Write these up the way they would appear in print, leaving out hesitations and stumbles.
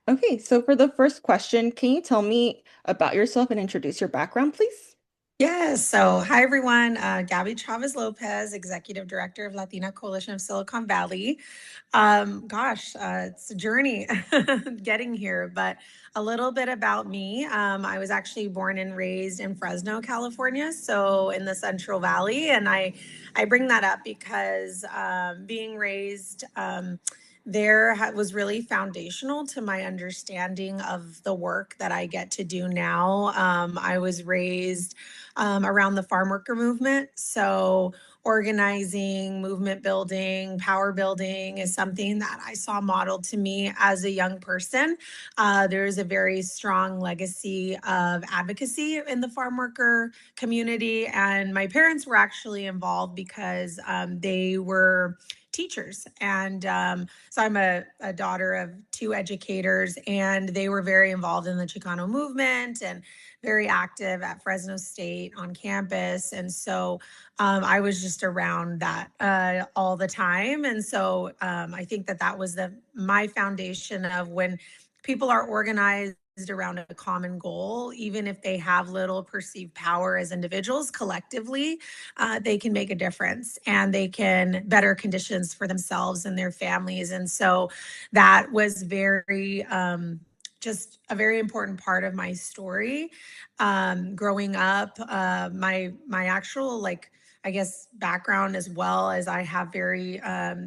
Okay, so for the first question, can you tell me about yourself and introduce your background, please? Yes. So, hi everyone. Gabby Chavez-Lopez, Executive Director of Latina Coalition of Silicon Valley. It's a journey getting here, but a little bit about me. I was actually born and raised in Fresno, California, so in the Central Valley, and I bring that up because being raised was really foundational to my understanding of the work that I get to do now. I was raised around the farm worker movement. So, organizing, movement building, power building is something that I saw modeled to me as a young person. There's a very strong legacy of advocacy in the farm worker community. And my parents were actually involved because they were teachers. And so I'm a daughter of two educators, and they were very involved in the Chicano movement and very active at Fresno State on campus. And so I was just around that all the time. And so I think that was my foundation of when people are organized around a common goal, even if they have little perceived power as individuals, collectively, they can make a difference and they can better conditions for themselves and their families. And so that was just a very important part of my story. Growing up, my actual I guess background as well as I have very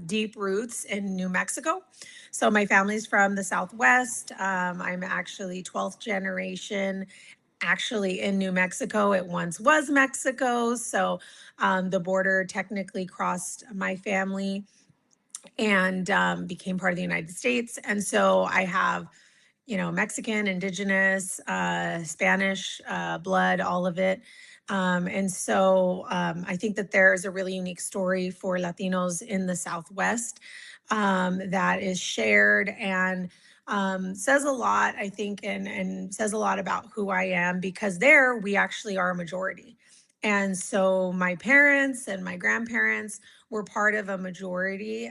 deep roots in New Mexico. So my family's from the Southwest. I'm actually 12th generation actually in New Mexico. It once was Mexico. So the border technically crossed my family and became part of the United States. And so I have, Mexican, indigenous, Spanish blood, all of it. I think that there is a really unique story for Latinos in the Southwest that is shared and says a lot, I think, and says a lot about who I am because there we actually are a majority. And so my parents and my grandparents were part of a majority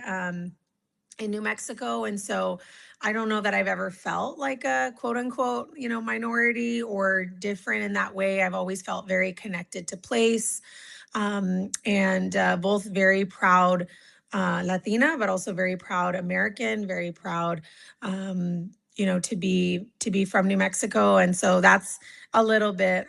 in New Mexico. And so I don't know that I've ever felt like a quote unquote, minority or different in that way. I've always felt very connected to place and both very proud Latina, but also very proud American, very proud, to be from New Mexico. And so that's a little bit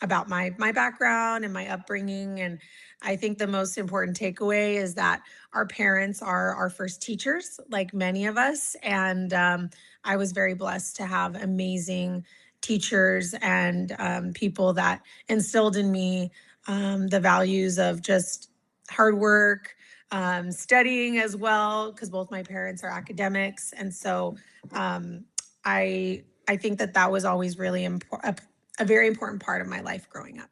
about my background and my upbringing. And I think the most important takeaway is that our parents are our first teachers, like many of us. And I was very blessed to have amazing teachers and people that instilled in me the values of just hard work, studying as well, because both my parents are academics. And so um, I think that was always really a very important part of my life growing up.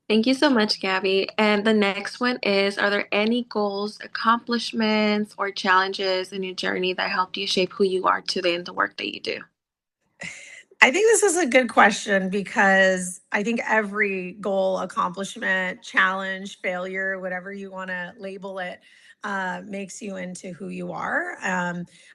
Thank you so much, Gabby. And the next one is, are there any goals, accomplishments, or challenges in your journey that helped you shape who you are today in the work that you do? I think this is a good question because I think every goal, accomplishment, challenge, failure, whatever you want to label it, makes you into who you are.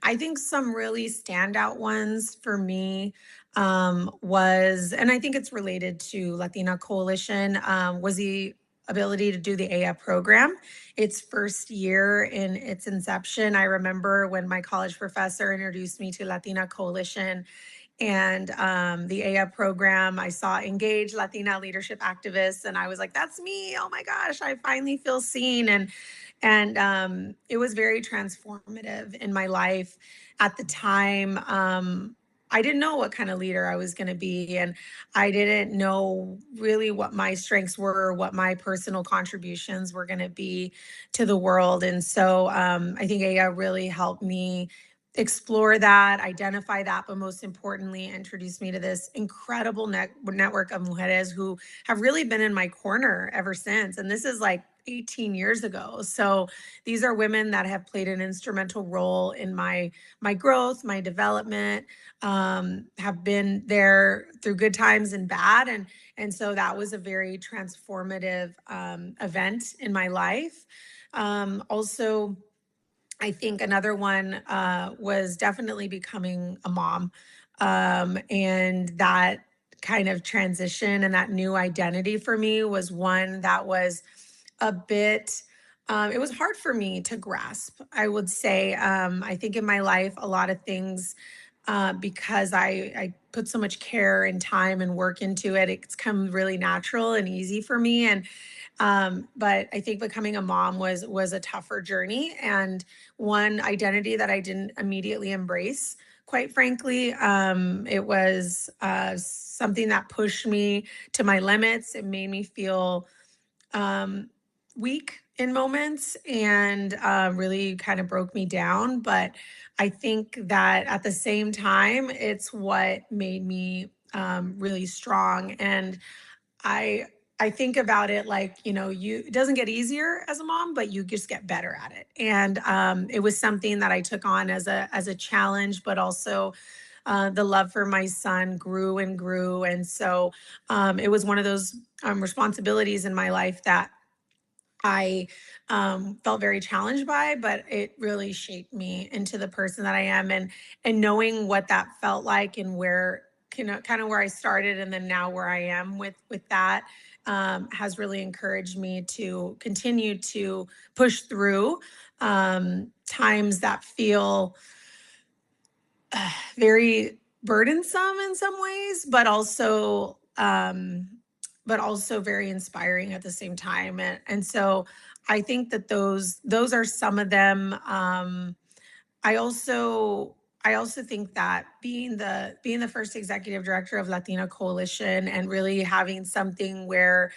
I think some really standout ones for me and I think it's related to Latina Coalition, was the ability to do the AF program. Its first year in its inception, I remember when my college professor introduced me to Latina Coalition and the AF program. I saw engaged Latina leadership activists, and I was like, "That's me! Oh my gosh, I finally feel seen." And it was very transformative in my life at the time. I didn't know what kind of leader I was going to be, and I didn't know really what my strengths were, what my personal contributions were going to be to the world. And so I think AIA really helped me explore that, identify that, but most importantly, introduce me to this incredible network of mujeres who have really been in my corner ever since. And this is like 18 years ago. So these are women that have played an instrumental role in my growth, my development, have been there through good times and bad. And so that was a very transformative event in my life. Also, I think another one was definitely becoming a mom, and that kind of transition and that new identity for me was one that was a bit. It was hard for me to grasp. I would say. I think in my life, a lot of things. Because I put so much care and time and work into it, it's come really natural and easy for me. And but I think becoming a mom was a tougher journey and one identity that I didn't immediately embrace. Quite frankly, it was something that pushed me to my limits. It made me feel um, weak in moments and really kind of broke me down. But I think that at the same time, it's what made me really strong. And I I think about it like, it doesn't get easier as a mom, but you just get better at it. And it was something that I took on as a challenge, but also the love for my son grew and grew. And so it was one of those responsibilities in my life that I felt very challenged by, but it really shaped me into the person that I am, and knowing what that felt like and where kind of where I started, and then now where I am with that has really encouraged me to continue to push through times that feel very burdensome in some ways, but also very inspiring at the same time. And so I think that those are some of them. I also I also think that being the first executive director of Latina Coalition and really having something where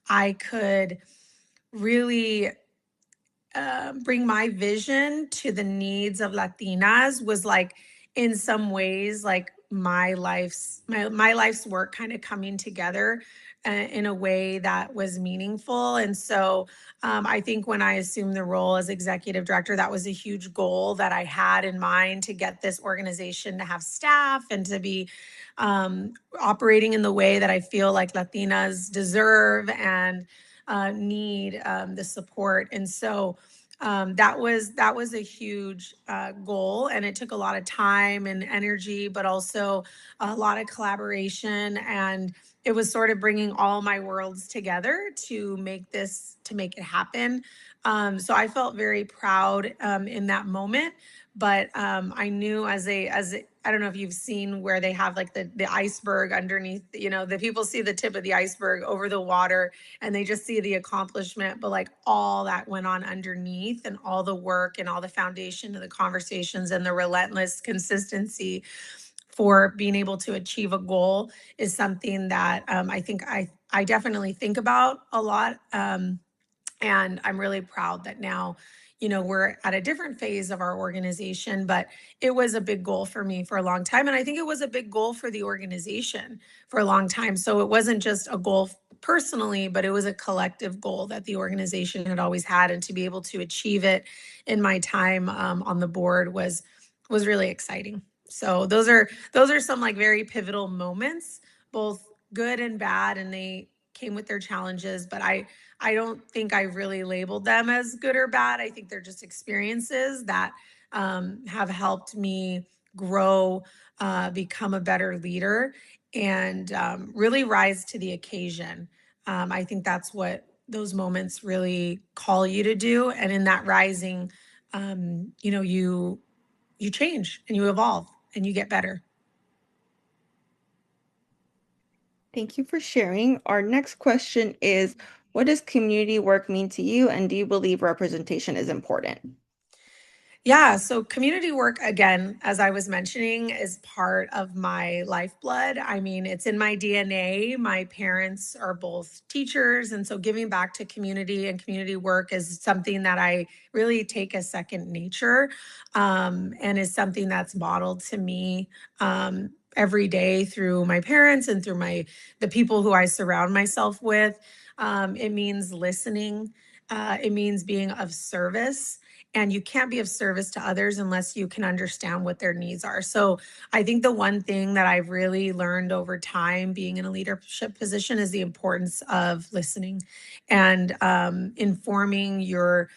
I could really bring my vision to the needs of Latinas was like in some ways like my life's work kind of coming together in a way that was meaningful. And so I think when I assumed the role as executive director, that was a huge goal that I had in mind to get this organization to have staff and to be operating in the way that I feel like Latinas deserve and need the support. And so that was a huge goal, and it took a lot of time and energy, but also a lot of collaboration. And it was sort of bringing all my worlds together to make it happen. So I felt very proud in that moment. But I knew I don't know if you've seen where they have like the iceberg underneath, the people see the tip of the iceberg over the water and they just see the accomplishment, but like all that went on underneath and all the work and all the foundation of the conversations and the relentless consistency for being able to achieve a goal is something that I think I definitely think about a lot. And I'm really proud that now, we're at a different phase of our organization, but it was a big goal for me for a long time. And I think it was a big goal for the organization for a long time. So it wasn't just a goal personally, but it was a collective goal that the organization had always had. And to be able to achieve it in my time on the board was really exciting. So those are some like very pivotal moments, both good and bad, and they came with their challenges. But I don't think I really labeled them as good or bad. I think they're just experiences that have helped me grow, become a better leader, and really rise to the occasion. I think that's what those moments really call you to do. And in that rising, you change and you evolve and you get better. Thank you for sharing. Our next question is, what does community work mean to you, and do you believe representation is important? Yeah, so community work, again, as I was mentioning, is part of my lifeblood. I mean, it's in my DNA. My parents are both teachers. And so giving back to community and community work is something that I really take as second nature, and is something that's modeled to me every day through my parents and through the people who I surround myself with. It means listening. It means being of service, and you can't be of service to others unless you can understand what their needs are. So I think the one thing that I've really learned over time being in a leadership position is the importance of listening and informing your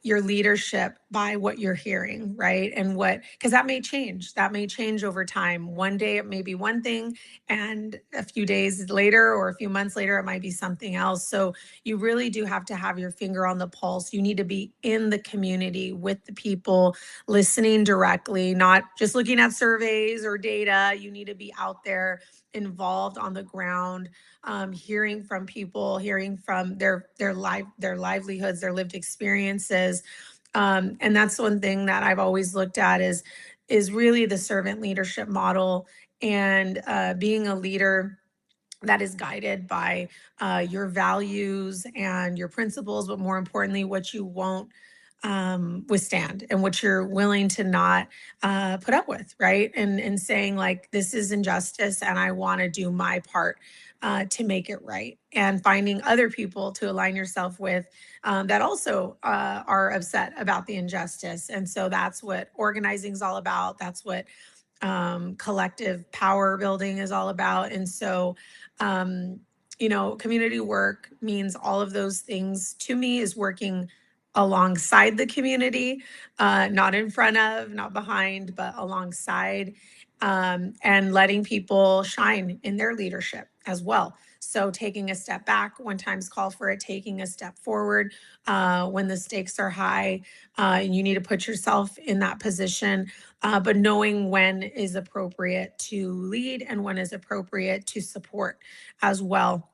leadership by what you're hearing, right? And because that may change. That may change over time. One day it may be one thing, and a few days later or a few months later, it might be something else. So you really do have to have your finger on the pulse. You need to be in the community with the people, listening directly, not just looking at surveys or data. You need to be out there, involved on the ground, hearing from people, hearing from their livelihoods, their lived experiences. And that's one thing that I've always looked at is really the servant leadership model, and being a leader that is guided by your values and your principles, but more importantly, what you won't withstand and what you're willing to not put up with, right? And saying like, this is injustice, and I want to do my part to make it right, and finding other people to align yourself with that also are upset about the injustice. And so that's what organizing is all about. That's what collective power building is all about. And so, um, community work means all of those things to me, is working alongside the community, not in front of, not behind, but alongside, and letting people shine in their leadership as well. So taking a step back when times call for it, taking a step forward when the stakes are high, and you need to put yourself in that position, but knowing when is appropriate to lead and when is appropriate to support as well.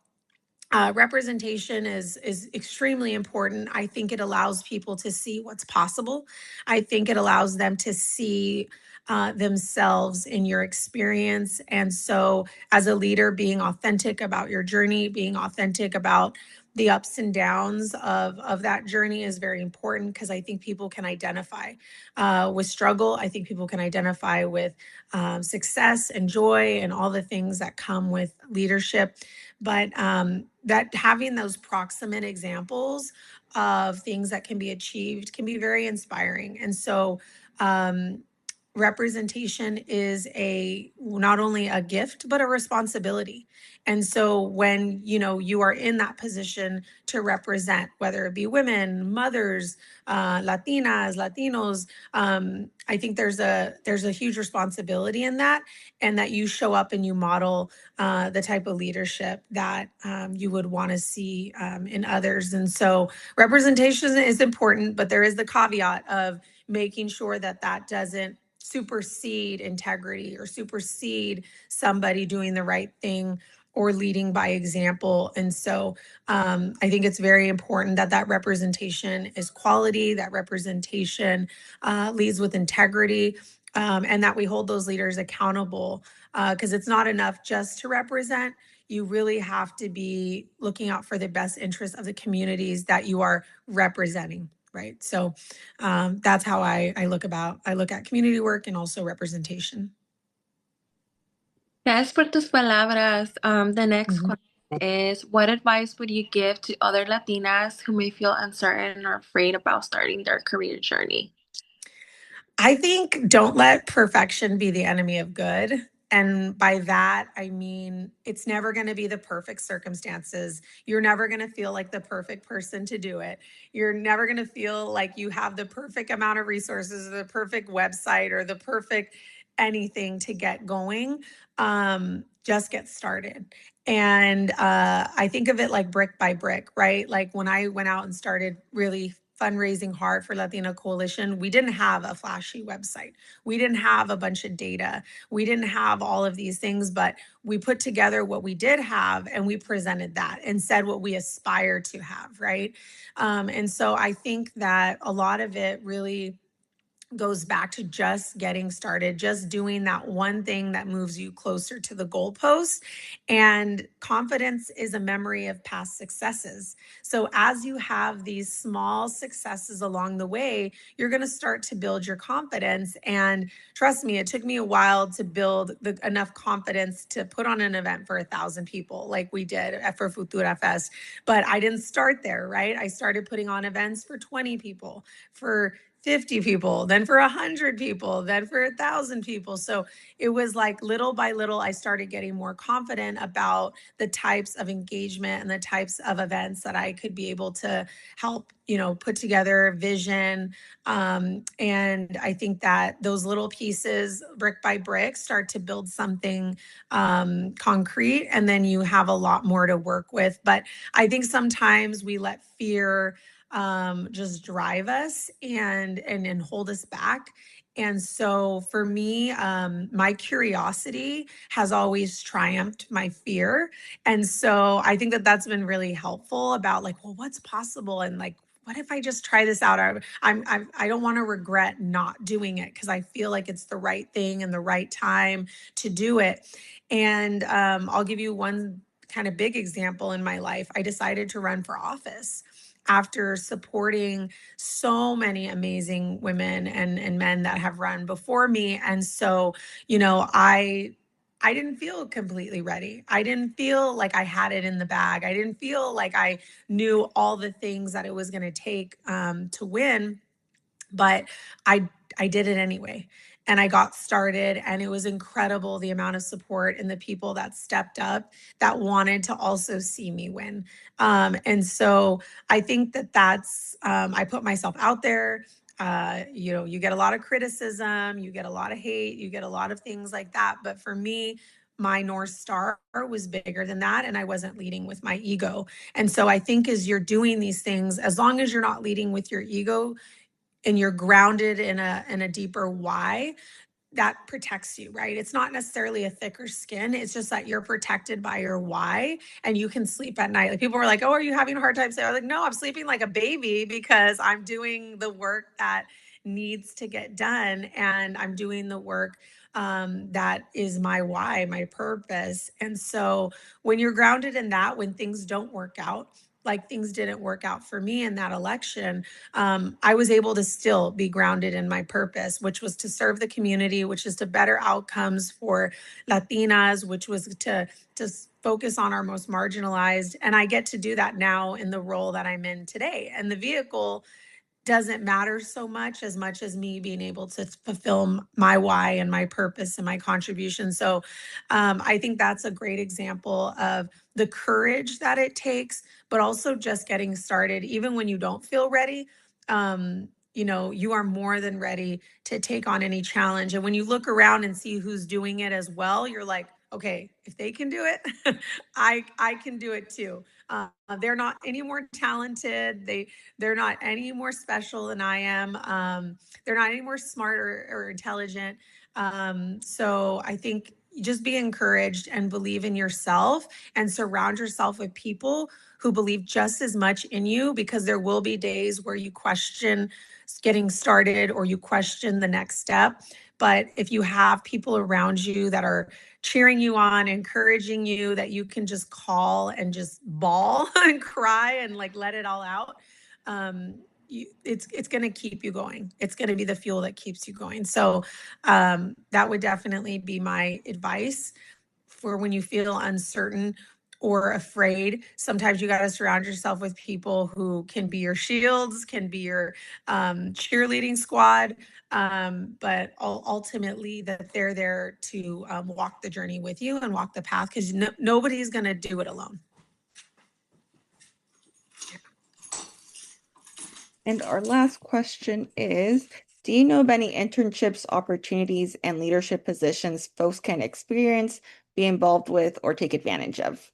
Representation is extremely important. I think it allows people to see what's possible. I think it allows them to see themselves in your experience. And so, as a leader, being authentic about your journey, being authentic about the ups and downs of that journey is very important, because I think people can identify with struggle. I think people can identify with success and joy and all the things that come with leadership. But that having those proximate examples of things that can be achieved can be very inspiring. And so, um, representation is not only a gift but a responsibility. And so when you are in that position to represent, whether it be women, mothers, Latinas, Latinos, I think there's a huge responsibility in that, and that you show up and you model the type of leadership that you would want to see in others. And so representation is important, but there is the caveat of making sure that that doesn't supersede integrity or supersede somebody doing the right thing or leading by example. And so I think it's very important that that representation is quality, that representation leads with integrity, and that we hold those leaders accountable, because it's not enough just to represent. You really have to be looking out for the best interests of the communities that you are representing, right? So that's how I look at community work and also representation. Gracias por tus palabras. The next Mhm. question is, what advice would you give to other Latinas who may feel uncertain or afraid about starting their career journey? I think don't let perfection be the enemy of good. And by that, I mean, it's never going to be the perfect circumstances. You're never going to feel like the perfect person to do it. You're never going to feel like you have the perfect amount of resources, or the perfect website, or the perfect anything to get going. Just get started. And I think of it like brick by brick, right? Like when I went out and started really fundraising hard for Latina Coalition, we didn't have a flashy website. We didn't have a bunch of data. We didn't have all of these things, but we put together what we did have, and we presented that and said what we aspire to have, right? And so I think that a lot of it really goes back to just getting started, just doing that one thing that moves you closer to the goalpost. And confidence is a memory of past successes. So as you have these small successes along the way, you're going to start to build your confidence. And trust me, it took me a while to build enough confidence to put on an event for 1,000 people like we did for Futura Fest. But I didn't start there, right? I started putting on events for 20 people, for 50 people, then for 100 people, then for 1,000 people. So it was like little by little, I started getting more confident about the types of engagement and the types of events that I could be able to help, put together vision. And I think that those little pieces, brick by brick, start to build something concrete, and then you have a lot more to work with. But I think sometimes we let fear just drive us and hold us back. And so for me, my curiosity has always triumphed my fear. And so I think that that's been really helpful about like, well, what's possible? And like, what if I just try this out? I don't want to regret not doing it because I feel like it's the right thing and the right time to do it. And I'll give you one kind of big example in my life. I decided to run for office after supporting so many amazing women and men that have run before me. And so, I didn't feel completely ready. I didn't feel like I had it in the bag. I didn't feel like I knew all the things that it was going to take to win, but I did it anyway. And I got started, and it was incredible the amount of support and the people that stepped up that wanted to also see me win. And so I think that I put myself out there. You get a lot of criticism, you get a lot of hate, you get a lot of things like that. But for me, my North Star was bigger than that, and I wasn't leading with my ego. And so I think as you're doing these things, as long as you're not leading with your ego, and you're grounded in a deeper why, that protects you, right? It's not necessarily a thicker skin. It's just that you're protected by your why, and you can sleep at night. Like people were like, "Oh, are you having a hard time?" I was like, "No, I'm sleeping like a baby because I'm doing the work that needs to get done, and I'm doing the work that is my why, my purpose." And so when you're grounded in that, when things don't work out, like things didn't work out for me in that election, I was able to still be grounded in my purpose, which was to serve the community, which is to better outcomes for Latinas, which was to focus on our most marginalized. And I get to do that now in the role that I'm in today. And the vehicle doesn't matter so much as me being able to fulfill my why and my purpose and my contribution. So I think that's a great example of the courage that it takes, but also just getting started, even when you don't feel ready. You are more than ready to take on any challenge. And when you look around and see who's doing it as well, you're like, okay, if they can do it, I can do it too. They're not any more talented. They're not any more special than I am. They're not any more smart or intelligent. So I think just be encouraged and believe in yourself and surround yourself with people who believe just as much in you, because there will be days where you question getting started or you question the next step. But if you have people around you that are cheering you on, encouraging you, that you can just call and just bawl and cry and like let it all out, it's going to keep you going. It's going to be the fuel that keeps you going. So that would definitely be my advice for when you feel uncertain or afraid. Sometimes you got to surround yourself with people who can be your shields, can be your cheerleading squad, but ultimately that they're there to walk the journey with you and walk the path, because nobody's going to do it alone. And our last question is, do you know of any internships, opportunities, and leadership positions folks can experience, be involved with, or take advantage of?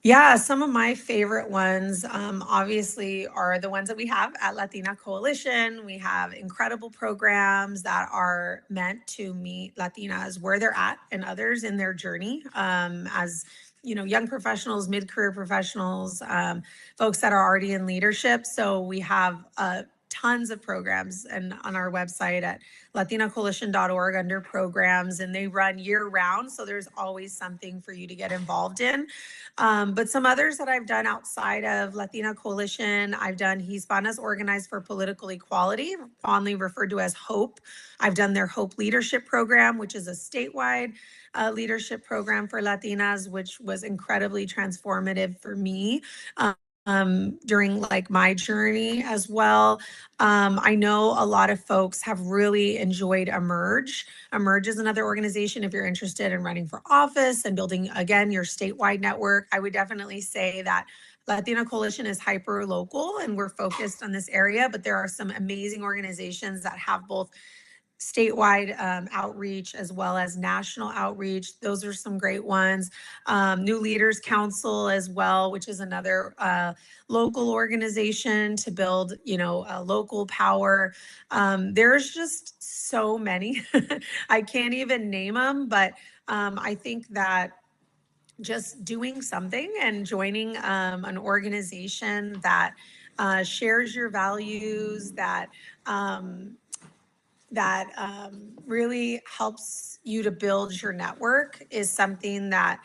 Yeah, some of my favorite ones, obviously, are the ones that we have at Latina Coalition. We have incredible programs that are meant to meet Latinas where they're at and others in their journey, as young professionals, mid-career professionals, folks that are already in leadership. So we have tons of programs and on our website at latinacoalition.org under programs, and they run year round. So there's always something for you to get involved in. But some others that I've done outside of Latina Coalition, I've done Hispanas Organized for Political Equality, fondly referred to as HOPE. I've done their HOPE Leadership Program, which is a statewide leadership program for Latinas, which was incredibly transformative for me. during like my journey as well. I know a lot of folks have really enjoyed Emerge. Emerge is another organization if you're interested in running for office and building, again, your statewide network. I would definitely say that Latina Coalition is hyper local and we're focused on this area, but there are some amazing organizations that have both statewide outreach as well as national outreach. Those are some great ones. New Leaders Council as well, which is another local organization to build, local power. There's just so many. I can't even name them, but I think that just doing something and joining an organization that shares your values, that really helps you to build your network is something that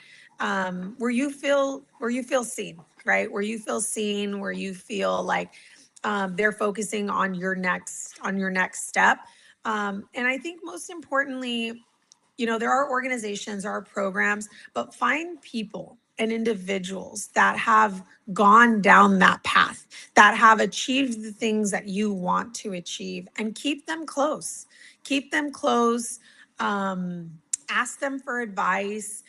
where you feel seen, right? Where you feel seen, where you feel like they're focusing on your next step. And I think most importantly, there are organizations, there are programs, but find people and individuals that have gone down that path, that have achieved the things that you want to achieve, and keep them close. Keep them close. Um, Ask them for advice.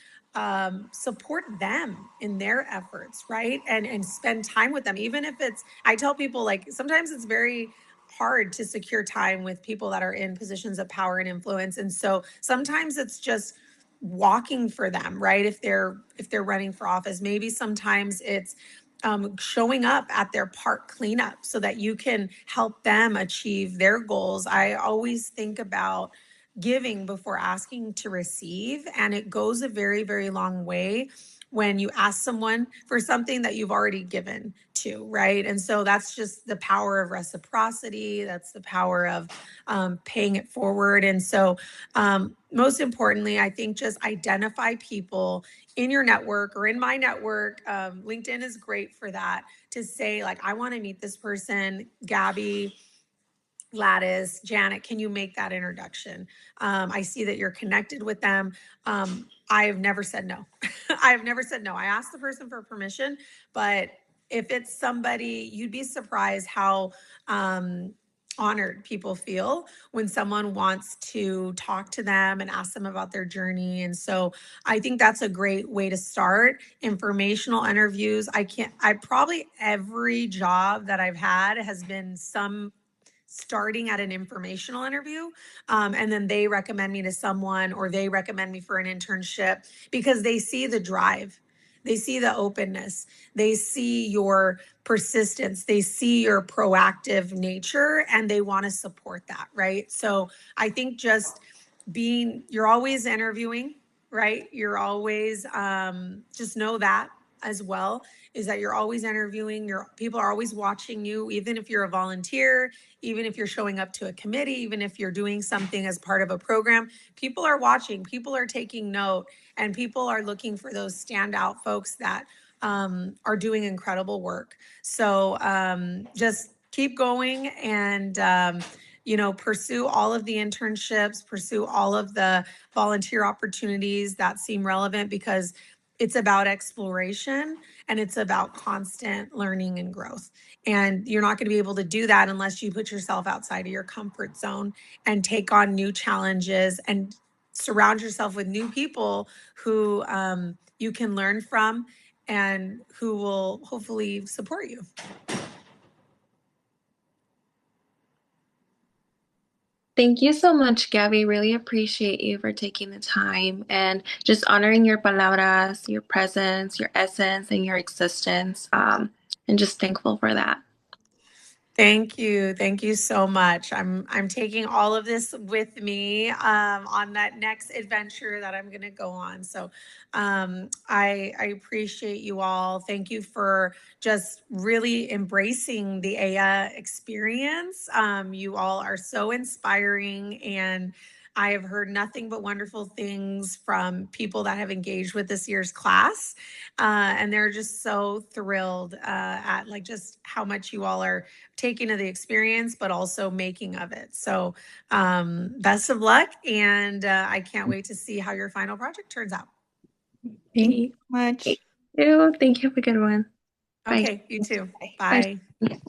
Support them in their efforts, right? And spend time with them, even if it's. I tell people like sometimes it's very hard to secure time with people that are in positions of power and influence. And so sometimes it's just walking for them, right? If they're running for office, maybe sometimes it's showing up at their park cleanup so that you can help them achieve their goals. I always think about giving before asking to receive, and it goes a very, very long way when you ask someone for something that you've already given to, right? And so that's just the power of reciprocity. That's the power of paying it forward. And so, most importantly, I think just identify people in your network or in my network. LinkedIn is great for that, to say, like, I want to meet this person, Gabby, Gladys, Janet, can you make that introduction? I see that you're connected with them. I have never said no. I have never said no. I asked the person for permission, but if it's somebody, you'd be surprised how honored people feel when someone wants to talk to them and ask them about their journey. And so I think that's a great way to start. Informational interviews. I probably every job that I've had has been some starting at an informational interview, and then they recommend me to someone, or they recommend me for an internship, because they see the drive, they see the openness, they see your persistence, they see your proactive nature, and they want to support that, right? So I think just you're always interviewing, right? You're always, just know that as well, is that you're always interviewing. Your people are always watching you, even if you're a volunteer, even if you're showing up to a committee, even if you're doing something as part of a program. People are watching, people are taking note, and people are looking for those standout folks that are doing incredible work. So just keep going, and pursue all of the internships, pursue all of the volunteer opportunities that seem relevant, because it's about exploration and it's about constant learning and growth. And you're not going to be able to do that unless you put yourself outside of your comfort zone and take on new challenges and surround yourself with new people who you can learn from and who will hopefully support you. Thank you so much, Gabby. Really appreciate you for taking the time and just honoring your palabras, your presence, your essence, and your existence. And just thankful for that. Thank you. Thank you so much. I'm taking all of this with me on that next adventure that I'm going to go on. So I appreciate you all. Thank you for just really embracing the AYA experience. You all are so inspiring, and I have heard nothing but wonderful things from people that have engaged with this year's class. And they're just so thrilled at like just how much you all are taking of the experience, but also making of it. So best of luck. And I can't wait to see how your final project turns out. Thank you so much. Thank you. Thank you. Have a good one. Bye. Okay, you too. Bye. Bye. Bye.